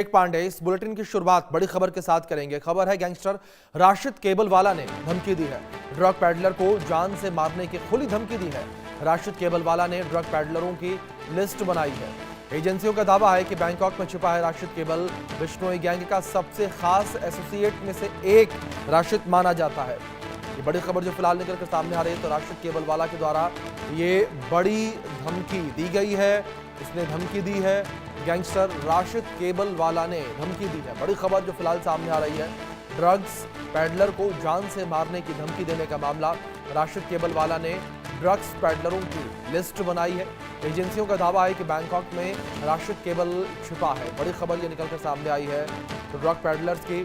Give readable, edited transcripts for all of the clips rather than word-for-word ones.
एक पांडे इस बुलेटिन की शुरुआत बड़ी खबर के साथ करेंगे। खबर है गैंगस्टर राशिद केबलवाला ने धमकी दी है। ड्रग पैडलर को जान से मारने की खुली धमकी दी है। राशिद केबलवाला ने ड्रग पैडलरों की लिस्ट बनाई है। एजेंसियों का दावा है कि बैंकॉक में छिपा है राशिद केबल बिश्नोई गैंग का सबसे खास एसोसिएट में से एक राशिद माना जाता है। ये बड़ी खबर जो फिलहाल निकल कर सामने आ रही है, तो राशिद केबलवाला के द्वारा ये बड़ी धमकी दी गई है। इसने धमकी दी है, गैंगस्टर राशिद केबलवाला ने धमकी दी है। बड़ी खबर जो फिलहाल सामने आ रही है, ड्रग्स पैडलर को जान से मारने की धमकी देने का मामला। राशिद केबलवाला ने ड्रग्स पैडलरों की लिस्ट बनाई है। एजेंसियों का दावा है कि बैंकॉक में राशिद केबल छिपा है। बड़ी खबर ये निकलकर सामने आई है, तो ड्रग पैडलर्स की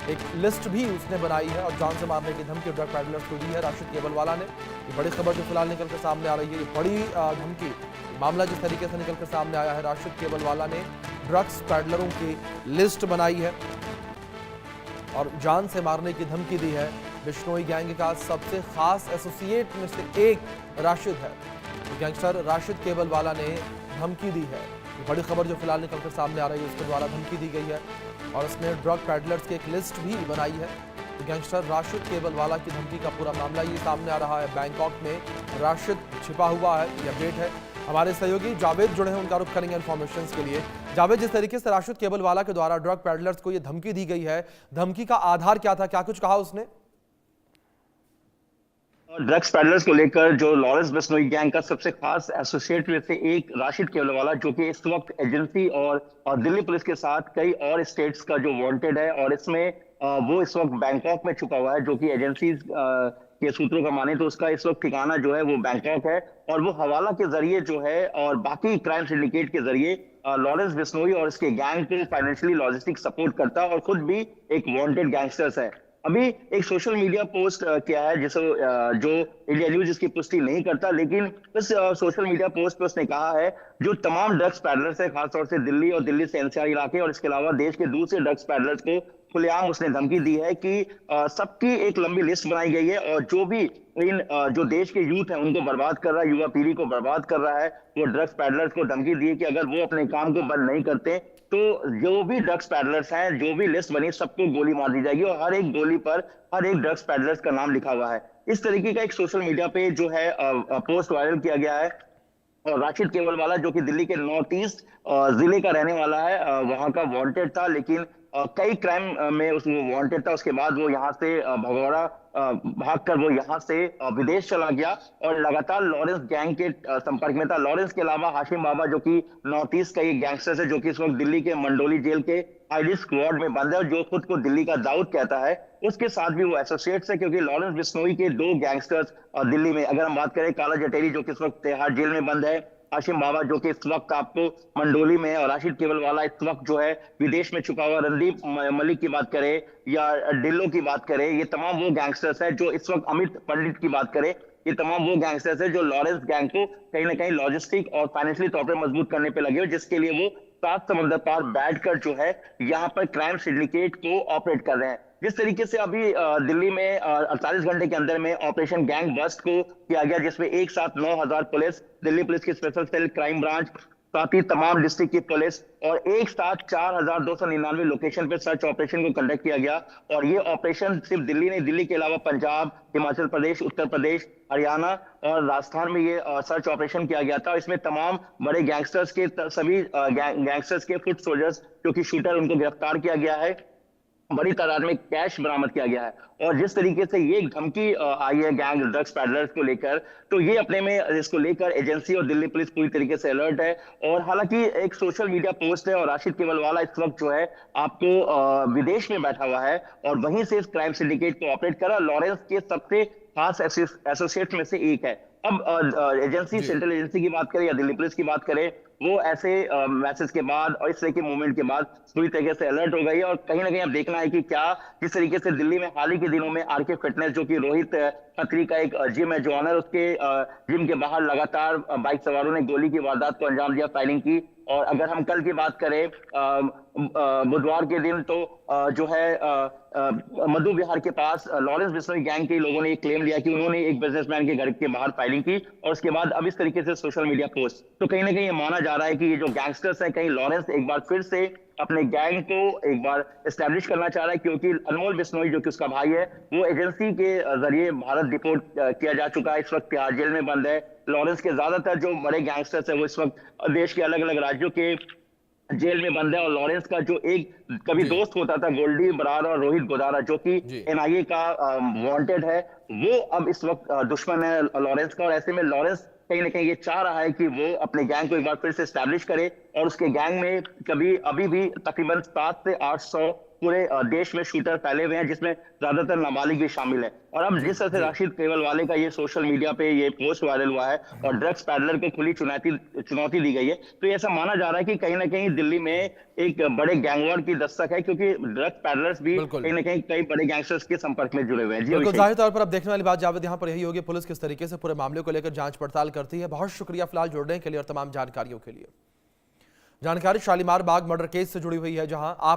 एक लिस्ट भी उसने बनाई है और जान से मारने की धमकी ड्रग पैडलर्स को दी है राशिद केबलवाला ने। ये बड़ी खबर जो फिलहाल निकलकर सामने आ रही है, ये बड़ी धमकी मामला जिस तरीके से निकलकर सामने आया है, राशिद केबलवाला ने ड्रग्स पैडलरों की लिस्ट बनाई है और जान से मारने की धमकी दी है। बिश्नोई गैंग का सबसे खास एसोसिएट में से एक राशिद है। गैंगस्टर राशिद केबलवाला ने धमकी दी है। बड़ी खबर जो फिलहाल निकलकर सामने आ रही है, उसके द्वारा धमकी दी गई है और उसने ड्रग पैडलर्स की एक लिस्ट भी बनाई है। तो गैंगस्टर राशिद केबलवाला की धमकी का पूरा मामला ये सामने आ रहा है। बैंकॉक में राशिद छिपा हुआ है या वेट है। हमारे सहयोगी जावेद जुड़े हैं, उनका रुख करेंगे इन्फॉर्मेशन के लिए। जावेद, जिस तरीके से राशिद केबलवाला के द्वारा ड्रग पैडलर्स को ये धमकी दी गई है, धमकी का आधार क्या था, क्या कुछ कहा उसने? ड्रग्स पैडलर्स को लेकर जो लॉरेंस बिश्नोई गैंग का सबसे खास एसोसिएट में से एक राशिद केबलवाला, जो कि इस वक्त एजेंसी और दिल्ली पुलिस के साथ कई और स्टेट्स का जो वांटेड है, और इसमें वो इस वक्त बैंकॉक में छुपा हुआ है। जो कि एजेंसी के सूत्रों का माने तो उसका इस वक्त ठिकाना जो है वो बैंकॉक है, और वो हवाला के जरिए जो है और बाकी क्राइम सिंडिकेट के जरिए लॉरेंस बिश्नोई और इसके गैंग को फाइनेंशियली लॉजिस्टिक सपोर्ट करता है और खुद भी एक वांटेड गैंगस्टर्स है। अभी एक सोशल मीडिया पोस्ट किया है जिसे जो इंडिया न्यूज इसकी पुष्टि नहीं करता, लेकिन इस सोशल मीडिया पोस्ट पे उसने कहा है जो तमाम ड्रग्स पैडलर्स है, खासतौर से दिल्ली और दिल्ली से एनसीआर इलाके और इसके अलावा देश के दूसरे ड्रग्स पैडलर्स को खुलेआम उसने धमकी दी है कि सबकी एक लंबी लिस्ट बनाई गई है, और जो भी इन जो देश के यूथ है उनको बर्बाद कर रहा है, युवा पीढ़ी को बर्बाद कर रहा है, वो ड्रग्स पैडलर्स को धमकी दी है कि अगर वो अपने काम को बंद नहीं करते तो जो भी ड्रग्स पैडलर्स हैं, जो भी लिस्ट बनी, सबको गोली मार दी जाएगी, और हर एक गोली पर हर एक ड्रग्स पैडलर्स का नाम लिखा हुआ है। इस तरीके का एक सोशल मीडिया पे जो है पोस्ट वायरल किया गया है। और राशिद केबलवाला, जो कि दिल्ली के नॉर्थ ईस्ट जिले का रहने वाला है, वहां का वांटेड था, लेकिन कई क्राइम में उस वांटेड था। उसके बाद वो यहाँ से भगौड़ा भागकर वो यहाँ से विदेश चला गया और लगातार लॉरेंस गैंग के संपर्क में था। लॉरेंस के अलावा हाशिम बाबा, जो कि नॉर्थ ईस्ट का एक गैंगस्टर है, जो कि इस वक्त दिल्ली के मंडोली जेल के हाई रिस्क वार्ड में बंद है, जो खुद को दिल्ली का दाऊद कहता है, उसके साथ भी वो एसोसिएट्स है। क्योंकि लॉरेंस बिश्नोई के दो गैंगस्टर्स दिल्ली में, अगर हम बात करें काला जटेरी, जो कि इस वक्त तिहाड़ जेल में बंद है, हाशिम बाबा जो कि इस वक्त आपको मंडोली में, और राशिद केबलवाला इस वक्त जो है विदेश में छुपा हुआ। रणदीप मलिक की बात करें या डिल्लो की बात करें, ये तमाम वो गैंगस्टर्स है। जो इस वक्त अमित पंडित की बात करें, ये तमाम वो गैंगस्टर्स है जो लॉरेंस गैंग को कहीं ना कहीं लॉजिस्टिक और फाइनेंशियली तौर पर मजबूत करने पे लगे हो, जिसके लिए वो सात समंदर पार बैठकर जो है यहाँ पर क्राइम सिंडिकेट को ऑपरेट कर रहे हैं। जिस तरीके से अभी दिल्ली में 48 घंटे के अंदर में ऑपरेशन गैंग बस्ट को किया गया, जिसमें एक साथ 9,000 पुलिस, दिल्ली पुलिस की स्पेशल सेल, क्राइम ब्रांच, साथ ही तमाम डिस्ट्रिक्ट की पुलिस, और एक साथ 4,299 लोकेशन पे सर्च ऑपरेशन को कंडक्ट किया गया। और ये ऑपरेशन सिर्फ दिल्ली नहीं, दिल्ली के अलावा पंजाब, हिमाचल प्रदेश, उत्तर प्रदेश, हरियाणा और राजस्थान में ये सर्च ऑपरेशन किया गया था। इसमें तमाम बड़े गैंगस्टर्स के सभी गैंगस्टर्स के फुट सोल्जर्स, जो कि शूटर, उनको गिरफ्तार किया गया है। बड़ी तादाद में कैश बरामद किया गया है। और जिस तरीके से ये धमकी आई है गैंग ड्रग्स पैडलर्स को लेकर, तो ये अपने में इसको लेकर एजेंसी और दिल्ली पुलिस पूरी तरीके से अलर्ट है। और हालांकि एक सोशल मीडिया पोस्ट है, और राशिद केबलवाला इस वक्त जो है आपको विदेश में बैठा हुआ है और वहीं से इस क्राइम सिंडिकेट को ऑपरेट कर रहा है। लॉरेंस के सबसे खास एसोसिएट में से एक है। अब एजेंसी, सेंट्रल एजेंसी की बात करें या दिल्ली पुलिस की बात करें, वो ऐसे मैसेज के बाद और इस तरह के मूवमेंट के बाद पूरी तरीके से अलर्ट हो गई है। और कहीं ना कहीं अब देखना है कि क्या जिस तरीके से दिल्ली में हाल ही के दिनों में आरके फिटनेस, जो कि रोहित खत्री का एक जिम है, जो ऑनर, उसके जिम के बाहर लगातार बाइक सवारों ने गोली की वारदात को अंजाम दिया, फायरिंग की। और अगर हम कल की बात करें, बुधवार के दिन, तो जो है मधु विहार के पास लॉरेंस बिश्नोई गैंग के लोगों ने क्लेम लिया कि उन्होंने एक बिजनेसमैन के घर के बाहर फायरिंग की, और उसके बाद अब इस तरीके से सोशल मीडिया पोस्ट। तो कहीं ना कहीं ये माना जा रहा है कि ये जो गैंगस्टर्स है, कहीं लॉरेंस एक बार फिर से अपने गैंग को एक बार एस्टेब्लिश करना चाह रहा है, क्योंकि अनमोल बिश्नोई जो कि उसका भाई है, वो एजेंसी के जरिए भारत डिपोर्ट किया जा चुका है, इस वक्त तिहाड़ जेल में बंद है। लॉरेंस के ज्यादातर जो बड़े गैंगस्टर्स है वो इस वक्त देश के अलग अलग राज्यों के जेल में बंद है। और लॉरेंस का जो एक कभी जी दोस्त होता था, गोल्डी बरार और रोहित गोदारा, जो कि जी एनआईए का वांटेड है, वो अब इस वक्त दुश्मन है लॉरेंस का। और ऐसे में लॉरेंस कहीं ना कहीं ये चाह रहा है कि वो अपने गैंग को एक बार फिर से एस्टैब्लिश करे, और उसके गैंग में अभी भी तकरीबन 700 से 800 पूरे देश में शूटर फैले हुए हैं, जिसमें ज्यादातर नाबालिग भी शामिल है। और अब जिस तरह से जी राशिद केवलवाले का ये सोशल मीडिया पे ये पोस्ट वायरल हुआ है और ड्रग्स पैडलर को खुली चुनौती दी गई है, तो ये ऐसा माना जा रहा है कि कहीं ना कहीं दिल्ली में एक बड़े गैंगवार की दस्तक है, क्योंकि ड्रग्स पैडलर्स भी बिल्कुल कहीं ना कहीं कई बड़े गैंगस्टर्स के संपर्क में जुड़े हुए हैं। जी बिल्कुल, अभिषेक। जाहिर तौर पर अब देखने वाली बात जावेद यहाँ पर यही होगी, पुलिस किस तरीके से पूरे मामले को लेकर जांच पड़ताल करती है। बहुत शुक्रिया फिलहाल जुड़ने के लिए और तमाम जानकारियों के लिए। जानकारी शालीमार बाग मर्डर केस से जुड़ी हुई है, जहां आप